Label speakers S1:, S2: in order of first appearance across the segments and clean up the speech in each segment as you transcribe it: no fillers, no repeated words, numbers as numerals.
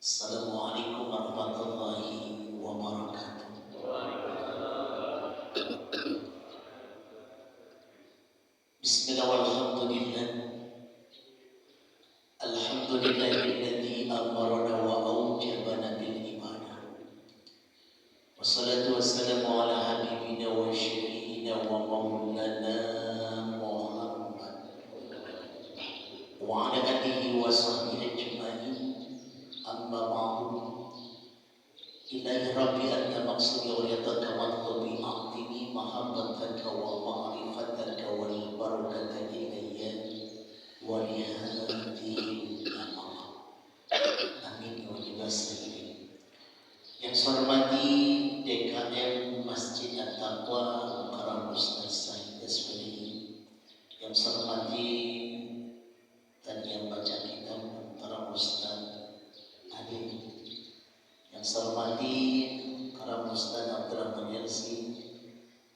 S1: Assalamualaikum warahmatullahi wabarakatuh. Bismillah walhamdulillah. Alhamdulillahilladzi amarana wa awjabana bil ibadah. Wassalatu wassalamu ala habibina wa syafiina wa maulana Muhammad wa ala alihi wa sahbihi ajma'in. Amma ba'du. Ilahi rabbi anta maqsudi wa yadaka matlubi a'tini mahabbataka wa ma'rifataka wal barakata ilayya wa lihadil amal. Amin wa jibasri. Yang saya hormati DKM Masjid At-Taqwa Karam Ustaz Said Aswadi, yang saya hormati dan yang baca kitab para ustaz hadir, yang saya hormati Karam Ustaz Abdurrahman Yarsi,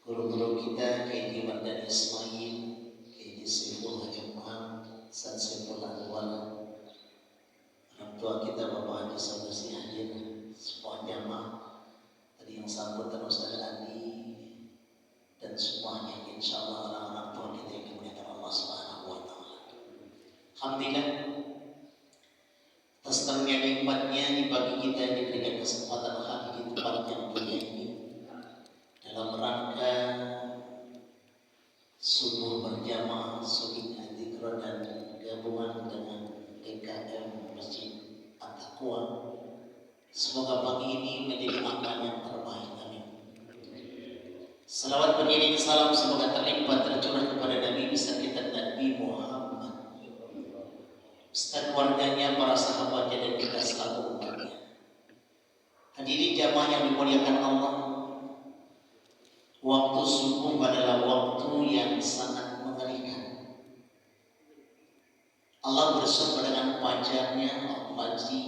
S1: guru-guru kita K.D. Mardani Ismail, K.D. Saiful Hajamah, San Saiful Anwar, orang tua kita Bapak Haji Sanusi hadir, semua jamaah tadi yang sambutan Ustaz Andi, dan semuanya insya Allah orang-orang tua kita yang dimuliakan Allah Subhanahu wa Ta'ala. Alhamdulillah atas karunia nikmatnya di pagi kita diberikan kesempatan hadir di tempat yang mulia ini dalam rangka subuh berjamaah sunnah dzikr dan gabungan dengan DKM Masjid At-Taqwa. Semoga pagi ini menjadi amal yang terbaik. Amin. Salawat beriring salam semoga terlimpah tercurah kepada Nabi besar kita Nabi Muhammad, serta keluarganya, para sahabatnya, dan kita selalu umatnya. Hadirin jamaah yang dimuliakan Allah, waktu subuh adalah waktu yang sangat mengerikan. Allah bersumpah dengan fajarnya al-fajri,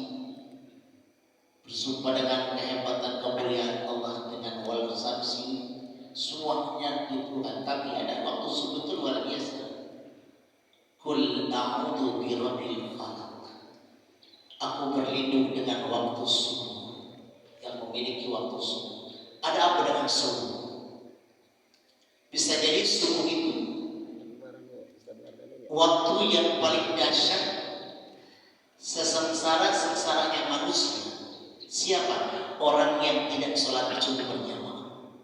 S1: bersumpah dengan kehebatan kemuliaan Allah dengan wal samsi, semuanya dibutuhkan. Tapi ada waktu subuh itu luar biasa. Qul a'udzu birabbil falaq. Aku berlindung dengan waktu subuh, yang memiliki waktu subuh. Ada apa dengan subuh? Bisa jadi subuh itu waktu yang paling dahsyat sengsara-sengsaranya manusia. Siapa? Orang yang tidak sholat subuh berjamaah.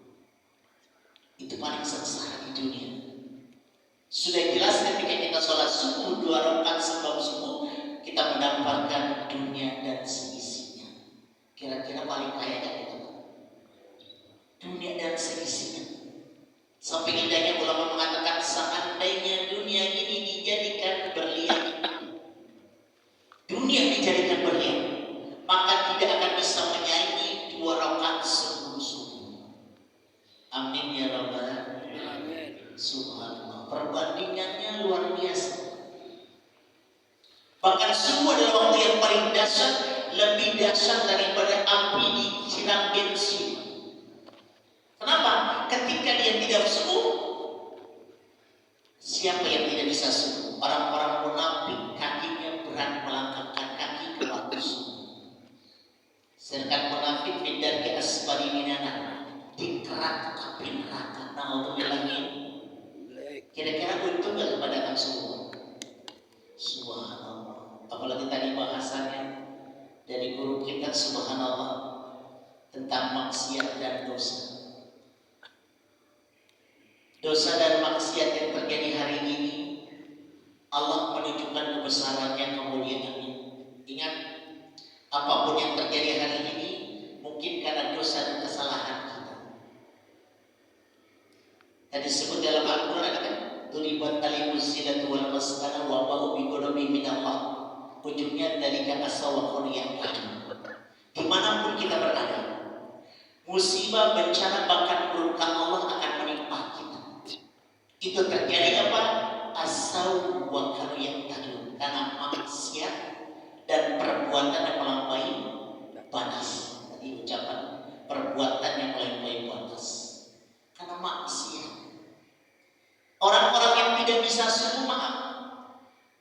S1: Itu paling sengsara di dunia. Sudah jelas ketika kita sholat subuh 2 rakaat sebelum subuh, kita mendapatkan dunia dan seisinya. Kira-kira paling kaya gak kita? Dunia dan seisinya. Sampai indahnya ulama mengatakan, seandainya dunia ini dijadikan berlian, dunia dijadikan berlian, maka tidak akan bisa menyaingi 2 rakaat sebelum subuh. Amin ya rabbal alamin. Subhanallah, perbandingannya luar biasa. Bahkan subuh adalah waktu yang paling dahsyat, lebih dahsyat daripada api disiram bensin. Kenapa? Ketika dia tidak subuh, siapa yang tidak bisa subuh? Orang-orang munafik kakinya berat melangkahkan kaki ke waktu subuh. Sedangkan munafik beda ke asfali minanar, di kerak api neraka. Naudzubillah. Kira-kira untung gak kepada subuh? Subhanallah. Apalagi tadi bahasannya dari guru kita, subhanallah, tentang maksiat dan dosa. Dosa dan maksiat yang terjadi hari ini, Allah menunjukkan kebesarannya, kemuliaannya. Ingat, apapun yang terjadi hari ini mungkin karena dosa dan kesalahan kita. Tadi disebut dalam Al-Quran kan, tulibat alimus silatu wal mas'ana wa ba'u bi ghadabi min Allah. Ujungnya dari kata sawakun yang dimanapun kita berada, musibah, bencana, bahkan murka Allah akan menimpa kita. Itu terjadi apa? Asau wa kanu yahtadun, karena maksiat dan perbuatan yang melampaui batas. Tadi ucapan perbuatan yang melampaui batas karena maksiat. Orang-orang yang tidak bisa subuh, maaf,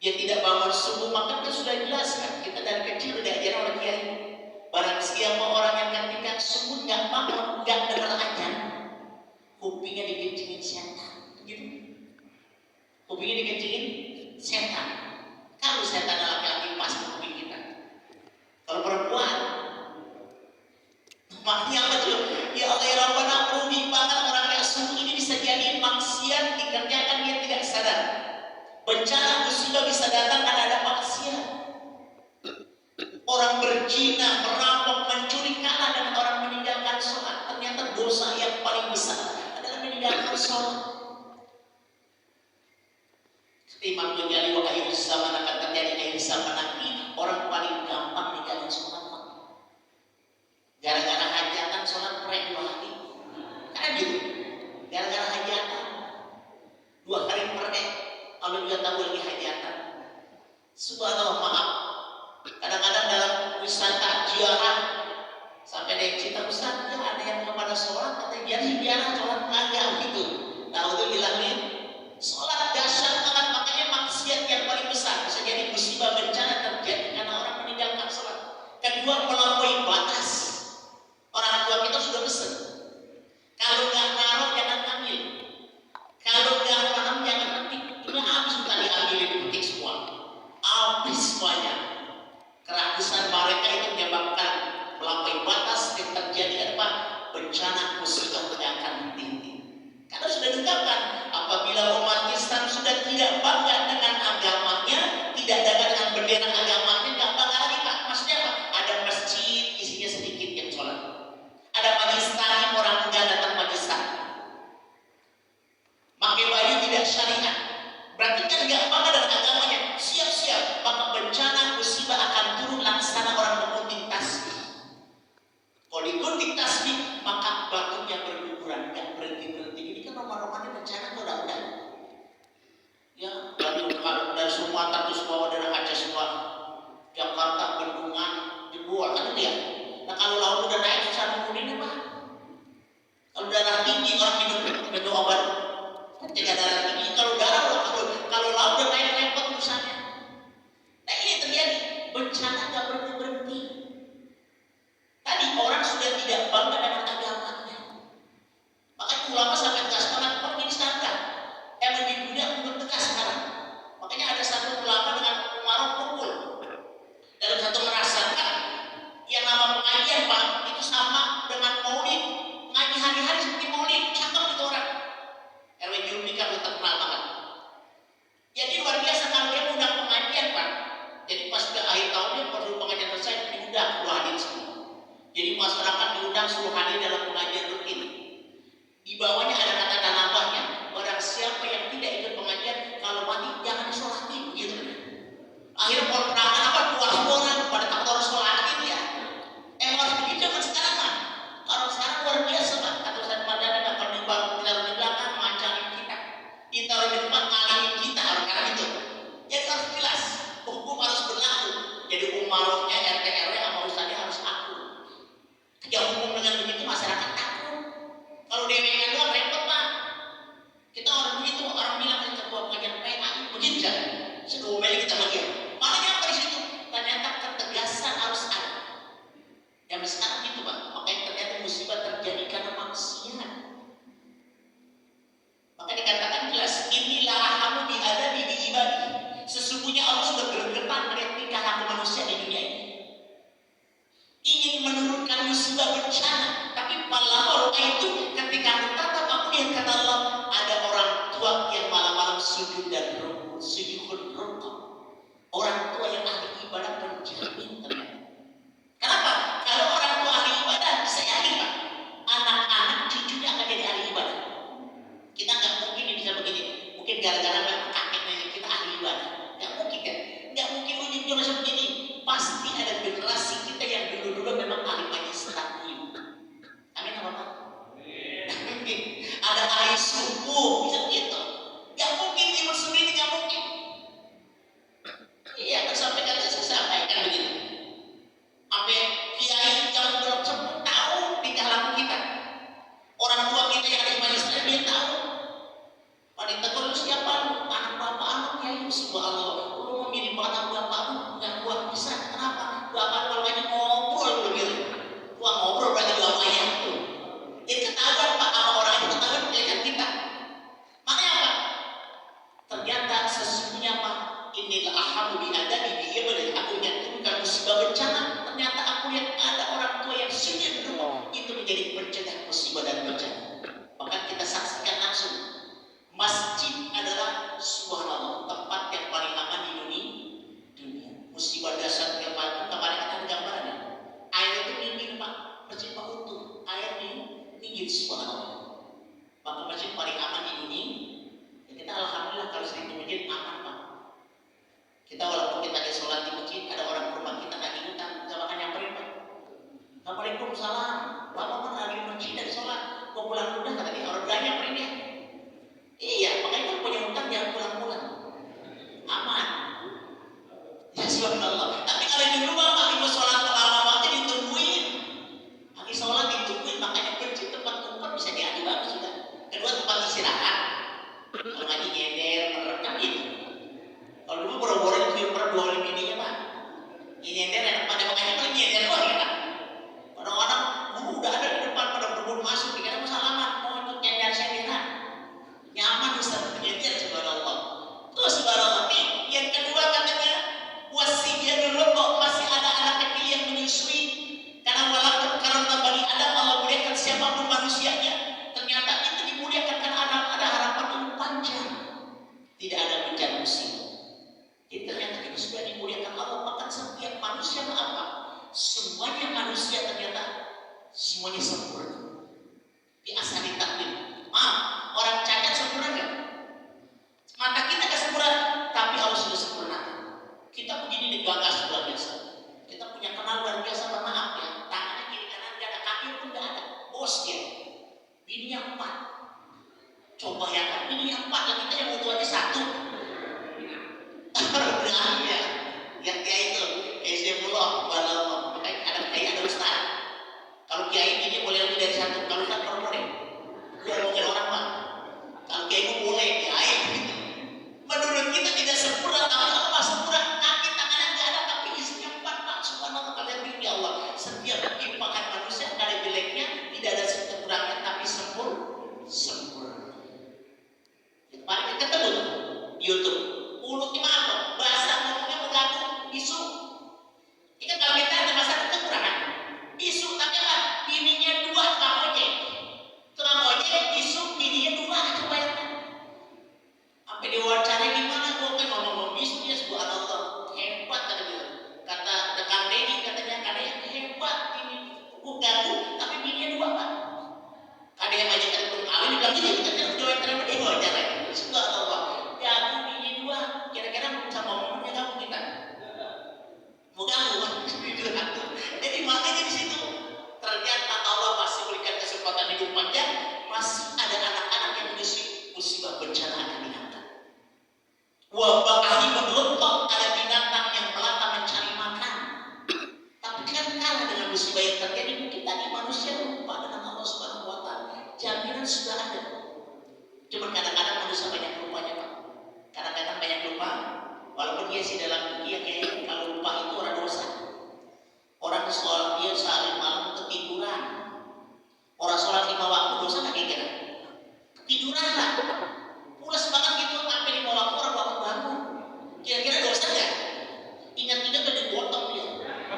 S1: dia tidak bangun subuh, maka kita sudah jelaskan, kita dari kecil udah ajaran oleh kiai. Kupingnya dikencingin setan. Kalau setan laki-laki pasti kuping kita. Kalau perempuan, maknanya apa tuh? Ya Allah ya Rabbana, rugi banget orang yang sungguh ini bisa jadi maksiat dikerjakan dia tidak sadar. Bencana musibah bisa datang karena ada maksiat. Orang berzina, merampok, mencuri kalah dengan orang meninggalkan sholat. Ternyata dosa yang paling besar adalah meninggalkan sholat. Imam Ghazali wa akhir zaman akan terjadi akhir zaman nanti orang paling gampang ninggalin sholat. Gara-gara hajatan sholat prek 2 hari. Kan gitu. Gara-gara hajatan 2 hari prek. Kalau juga tahu lagi hajatan. Subhanallah, maaf. Kadang-kadang dalam wisata ziarah sampai ada yang cerita, Ustaz, ya ada yang kepada sholat katanya jadi ziarah sholat kagak gitu. Tahu tuh bilangin sholat dahsyat banget, makanya maksiat yang paling besar bisa jadi musibah bencana terjadi karena orang meninggalkan sholat. Kedua, melampaui batas. Orang tua kita sudah pesen, kalau nggak naruh jangan ambil, kalau nggak paham jangan petik. Ini habis kita diambil dipetik semua, habis semuanya. Kerakusan mereka itu menyebabkan melampaui batas yang terjadi apa? Bencana musibah yang akan tinggi. Karena sudah dikatakan apabila umat Islam sudah tidak bangga dengan agamanya, tidak dengan bendera agamanya, nggak bangga lagi Pak. Maksudnya apa? Ada masjid isinya sedikit yang sholat, ada majelis taklim orang enggak datang majelis taklim, pakai baju tidak syariat, berarti kan nggak bangga dengan agamanya. Siap-siap maka bencana musibah akan turun laksana orang menggunting tasbih. Kalau digunting tasbih maka batunya berguguran, nggak berhenti. Ini kan rumah-rumahnya bencana udah. Ya dari Sumatera terus bawa dari Aceh semua, Jakarta, Bendungan, dibuat kan dia. Nah kalau laut udah naik susah nuruninnya Pak. Kalau darah tinggi orang minum obat pencegah darah tinggi. Kalau laut udah naik repot urusannya. Nah ini terjadi bencana nggak berhenti. Tadi orang sudah tidak bangga dengan agamanya. Makanya ulama sampai tegas banget, orang ini sadar. Emang di dunia pun tegas sekarang. Makanya ada satu ulama dengan umarok pukul. Dalam satu merasakan yang nama pengajian Pak itu sama dengan maulid. Ngaji hari-hari seperti maulid, cakep itu orang. RW Jurumika itu terkenal banget. Jadi luar biasa kalau dia undang pengajian Pak. Jadi pas ke akhir tahunnya baru pengajian selesai diundang 2 hadir semua. Jadi masyarakat diundang suruh hadir dalam pengajian rutin. Di bawahnya ada kata dan nambahnya, barang siapa yang tidak ikut pengajian kalau mati jangan disolatin gitu. Akhirnya kontrakan apa keluar semua orang pada takut harus sholatin ya. Emang harus begitu zaman sekarang Pak. Kalau sekarang luar biasa Pak. Atau saat madana nggak perlu ditaruh di belakang mancangin kita, ditaruh di depan ngalingin kita karena itu. Jadi harus jelas hukum harus berlaku. Jadi umaroknya RT RW sama ustadznya harus akur. Yang hukum dengan begitu masyarakat takut. Kalau dewekan doang repot Pak. Kita orang begitu, orang bilang kita buat pengajian PA begitu kan? Seluruh beli kita bagian. Makanya apa di situ? Ternyata ketegasan harus ada. Yang sekarang gitu Pak. Makanya ternyata musibah terjadi karena maksiat. Maka dikatakan jelas, inilah rahamu diada di ibadah. Sesungguhnya Allah sudah bergetar melihat tingkah laku manusia di dunia ini. Ingin menurunkan musibah bencana, tapi malam itu ketika tatap aku lihat kata Allah ada orang tua yang malam-malam sujud dan rukuk, sujud rukuk. Orang tua yang ahli ibadah terjamin ternyata. Kenapa? Kalau orang tua ahli ibadah, saya yakin Pak, anak-anak cucunya akan jadi ahli ibadah. Kita nggak mungkin bisa begini. Mungkin gara-gara memang kakek nenek kita ahli ibadah. Nggak mungkin kan? Nggak mungkin ujungnya masih begini. Pasti ada generasi kita yang dulu-dulu memang ahli majelis taklim. Amin apa Pak? Ada ahli subuh, bisa begitu. Nggak mungkin ibu sendiri nggak mungkin. Iya, sampai kalian saya sampaikan begitu. Sampai kiai yang belum sempat tahu tingkah laku kita. Orang tua kita yang ada di majelis taklim dia tahu. Pada tegur lu siapa lu? Anak bapak anak kiai. Subhanallah. Lu mau mirip anak bapak lu nggak kuat bisa. Kenapa? Bapak kalau ngaji ngobrol begitu. Gua ngobrol berarti dua ayat tuh. Jadi ketahuan Pak sama orang itu ketahuan melihat kita. keluarga Satya Patu kemarin kan ada gambarnya. Air itu dingin Pak, masjid Pak utuh, air dingin subhanallah. Maka masjid paling aman ini, ya kita alhamdulillah kalau sering ke masjid aman Pak. Kita walaupun kita lagi sholat di masjid, ada orang ke rumah kita lagi ngutang, nggak bakal nyamperin Pak. Waalaikumsalam, Bapak kan lagi di masjid dan sholat, mau pulang udah kata dia, orang gak nyamperin ya. Iya, makanya kan punya utang jangan pulang-pulang. Aman. Ya subhanallah. Tapi kalau dulu Bapak ibu sholat lama banget ditungguin. Habis sholat ditungguin, makanya masjid tempat tempat bisa diadu bagus sudah. Kedua tempat istirahat. Kalau ngaji nyender, merekam gitu. Kalau dulu boro-boro itu per 25 ininya Pak. Nyender enak pada makanya kalau nyender kok ya Pak. Orang-orang udah ada di depan pada berburu masuk, dikira mau salaman, mau ikut nyender sendirian. Nyaman Ustaz nyender subhanallah. Terus subhanallah nih, yang kedua katanya wasinya dulu kok masih ada anak kecil yang menyusui karena walaupun karena bani Adam Allah muliakan siapapun manusianya, ternyata itu dimuliakan karena ada harapan yang panjang, tidak ada bencana musibah. Jadi ternyata itu sudah dimuliakan Allah. Bahkan setiap manusia apa? Semuanya manusia ternyata semuanya sempurna. Di asali takdir. Maaf, orang cacat sempurna nggak? Mata kita nggak sempurna, tapi Allah sudah sempurna. Kita begini digagas luar biasa. Kita punya kenal luar biasa, maaf ya. Tangannya kiri kanan nggak ada, kaki pun nggak ada. Bos dia. Bininya 4. Coba ya kan, bininya 4 lah kita yang butuh aja 1. Berani ya. Yang kayak itu, Saifullah, wallah. Makanya ada kiai ada ustaz. Kalau kiai ini boleh lebih dari 1, kalau ustaz kalau boleh. Dia ngomongin orang Pak. Kalau kiai itu boleh, kiai. Menurut kita tidak sempurna, tapi Allah sempurna. Kaki tangannya nggak ada, tapi isinya 4 Pak. Subhanallah, kalian pilih Allah. Setiap timpakan manusia nggak ada jeleknya, tidak ada kekurangnya, tapi sempurna. Kemarin kita ketemu di YouTube. Mulutnya apa? Bahasa ngomongnya mengganggu, bisu. Ini kan kalau kita ada masalah kekurangan, bisu tapi apa? Bininya 2 tukang ojek. Tukang ojek bisu, bininya 2, coba bayangkan. Sampai diwawancara gimana? Gua kan ngomong bisu dia subhanallah hebat kata dia. Kata Kang Deddy katanya yang hebat ini. Gua ganggu tapi bininya 2 Pak. Kadang yang aja kan kawin dibilang gini, kita jangan jauh terima dia wawancara. Subhanallah. Ganggu bininya 2. Kira-kira sama momennya kamu kita. Mau ganggu jadi makanya di situ ternyata Allah masih berikan kesempatan hidup panjang, masih ada anak-anak yang menyusui musibah bencana akan diangkat. Wabah akibat lontong, ada binatang yang melata mencari makan. Tapi kan kalah dengan musibah yang terjadi. Mungkin tadi manusia lupa dengan Allah Subhanahu Wa Taala. Jaminan sudah ada. Cuma kadang-kadang manusia banyak lupanya Pak. Kadang-kadang banyak lupa. Walaupun dia sih dalam dunia kayaknya kalau lupa itu orang dosa. Orang sholat dia sehari malam ketiduran. Orang sholat 5 waktu dosa nggak kira-kira? Ketiduran lah. Pulas banget gitu sampai 5 waktu orang bangun. Kira-kira dosa nggak? Ingat-ingat udah digotong dia.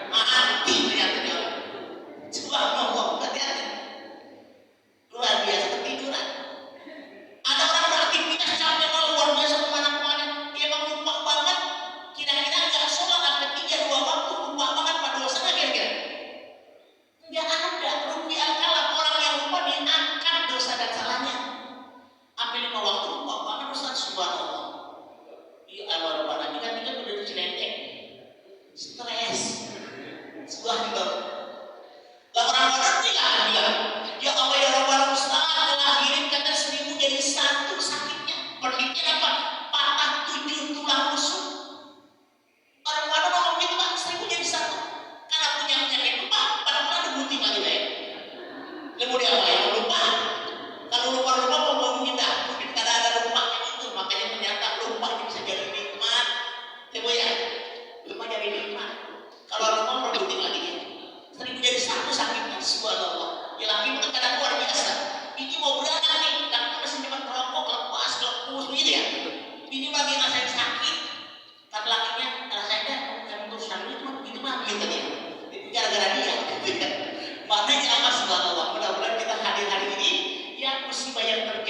S1: Mati ternyata dia. Coba ngomong hati-hati. Luar biasa ketiduran. Ada orang beraktivitas capek luar biasa kemana-mana. Dia emang lupa banget. Kira-kira nggak sholat sampai 3-2 waktu lupa banget pada dosa nggak kira-kira? Nggak ada. Rugi al-kalam. Orang yang lupa diangkat dosa dan salahnya. Sampai 5 waktu lupa banget dosa subhanallah. Iya Allah ini kan kita udah dicelendek. Stres. Subhanallah. Lah orang-orang bilang ya Allah ya Rabbal Ustaz ngelahirin kata 1000 jadi 1 sakitnya. Penelitian apa? Patah 7 tulang rusuk. Orang-orang ngomong gitu Pak, 1000 jadi 1. Karena punya penyakit lupa, padahal ada gunting lagi Pak. Kemudian apa yang lupa? Kalau lupa-lupa mau ngomongin dah, mungkin karena ada lupanya itu, makanya ternyata lupa bisa jadi nikmat. Coba ya, lupa jadi nikmat. Kalau lupa mau gunting lagi ya. 1000 jadi 1 sakitnya, subhanallah. Ya laki itu kadang luar biasa. Ini mau beranak nih, karena masih cuma merokok, lepas, begitu ya. Ini lagi ngerasain sakit. Kata lakinya, rasanya kami urusan itu cuma begitu mah, gitu ya. Itu gara-gara dia, gitu ya. Maknanya apa subhanallah. Mudah-mudahan kita hadir hari ini, ya musibah yang terjadi